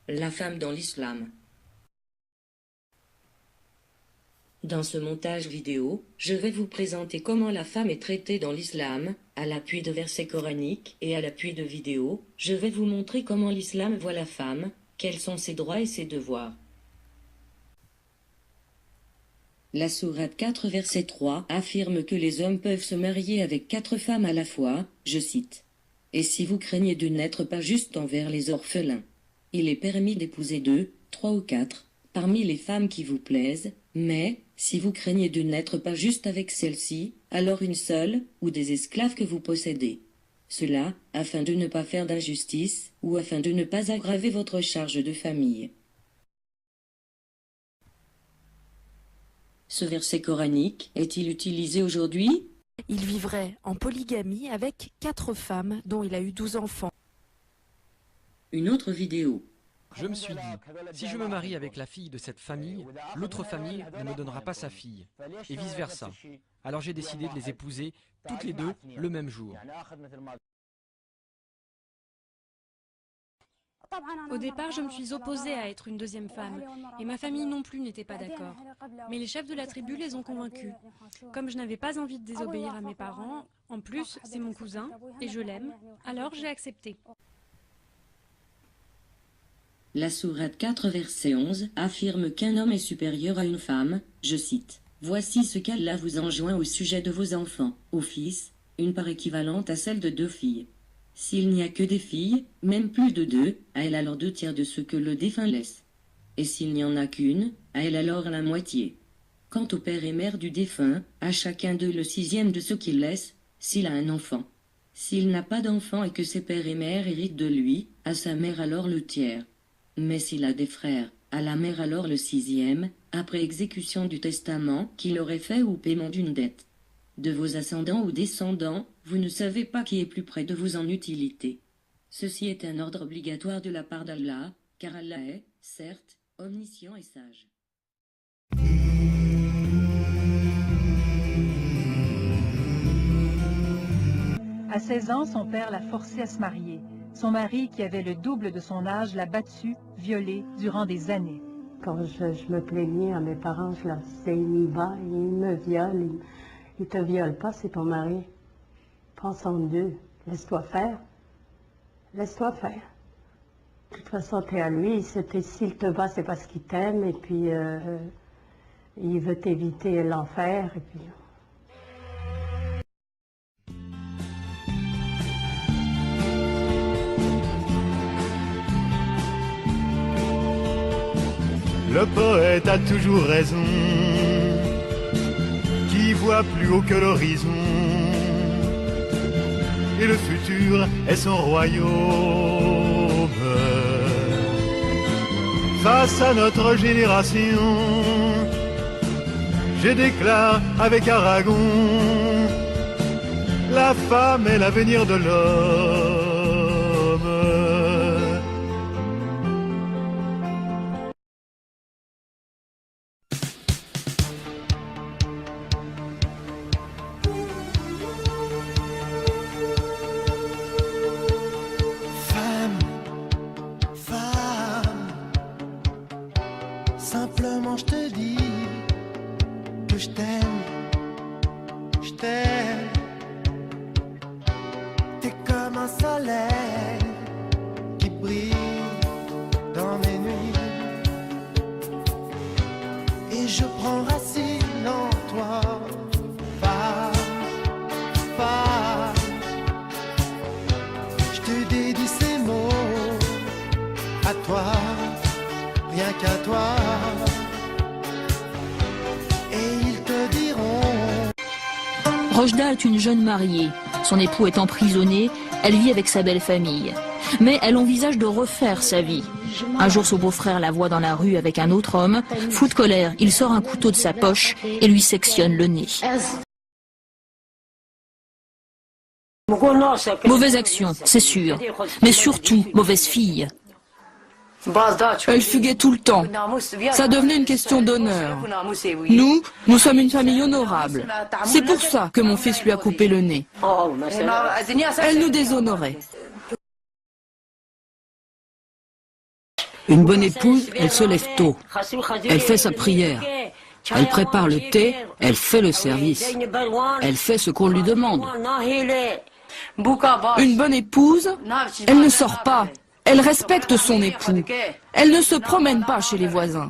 La femme dans l'islam. Dans ce montage vidéo, je vais vous présenter comment la femme est traitée dans l'islam, à l'appui de versets coraniques et à l'appui de vidéos. Je vais vous montrer comment l'islam voit la femme, quels sont ses droits et ses devoirs. La sourate 4 verset 3 affirme que les hommes peuvent se marier avec 4 femmes à la fois, je cite. « Et si vous craignez de n'être pas juste envers les orphelins, il est permis d'épouser 2, 3 ou 4, parmi les femmes qui vous plaisent, mais, si vous craignez de n'être pas juste avec celle-ci, alors une seule, ou des esclaves que vous possédez. Cela, afin de ne pas faire d'injustice, ou afin de ne pas aggraver votre charge de famille. » Ce verset coranique est-il utilisé aujourd'hui? Il vivrait en polygamie avec 4 femmes dont il a eu 12 enfants. Une autre vidéo. Je me suis dit, si je me marie avec la fille de cette famille, l'autre famille ne me donnera pas sa fille, et vice-versa. Alors j'ai décidé de les épouser toutes les deux le même jour. Au départ, je me suis opposée à être une deuxième femme, et ma famille non plus n'était pas d'accord. Mais les chefs de la tribu les ont convaincus. Comme je n'avais pas envie de désobéir à mes parents, en plus, c'est mon cousin, et je l'aime, alors j'ai accepté. La sourate 4 verset 11 affirme qu'un homme est supérieur à une femme, je cite. « Voici ce qu'Allah vous enjoint au sujet de vos enfants, ô fils, une part équivalente à celle de 2 filles. S'il n'y a que des filles, même plus de 2, à elle alors 2 tiers de ce que le défunt laisse. Et s'il n'y en a qu'une, à elle alors la moitié. Quant au père et mère du défunt, à chacun d'eux le 6e de ce qu'il laisse, s'il a un enfant. S'il n'a pas d'enfant et que ses pères et mères héritent de lui, à sa mère alors le tiers. Mais s'il a des frères, à la mère alors le 6e, après exécution du testament qu'il aurait fait ou paiement d'une dette. De vos ascendants ou descendants, vous ne savez pas qui est plus près de vous en utilité. Ceci est un ordre obligatoire de la part d'Allah, car Allah est, certes, omniscient et sage. À 16 ans, son père l'a forcé à se marier. Son mari, qui avait le double de son âge, l'a battu, violé durant des années. Quand je me plaignais à mes parents, je leur disais, il me bat, il me viole, il te viole pas, c'est ton mari. Pense en Dieu, laisse-toi faire. Laisse-toi faire. De toute façon, t'es à lui, s'il te bat, c'est parce qu'il t'aime, et puis il veut t'éviter l'enfer, et puis... Le poète a toujours raison, qui voit plus haut que l'horizon, et le futur est son royaume. Face à notre génération, je déclare avec Aragon, la femme est l'avenir de l'homme. Simplement je te dis que je t'aime, je t'aime. T'es comme un soleil qui brille dans mes nuits, et je prends racine en toi, femme, femme. Je te dédie ces mots à toi, rien qu'à toi. Rojda est une jeune mariée. Son époux est emprisonné, elle vit avec sa belle famille. Mais elle envisage de refaire sa vie. Un jour, son beau-frère la voit dans la rue avec un autre homme. Fou de colère, il sort un couteau de sa poche et lui sectionne le nez. Mauvaise action, c'est sûr, mais surtout mauvaise fille. Elle fuguait tout le temps. Ça devenait une question d'honneur. Nous sommes une famille honorable. C'est pour ça que mon fils lui a coupé le nez. Elle nous déshonorait. Une bonne épouse, elle se lève tôt. Elle fait sa prière. Elle prépare le thé, elle fait le service. Elle fait ce qu'on lui demande. Une bonne épouse, elle ne sort pas. Elle respecte son époux. Elle ne se promène pas chez les voisins.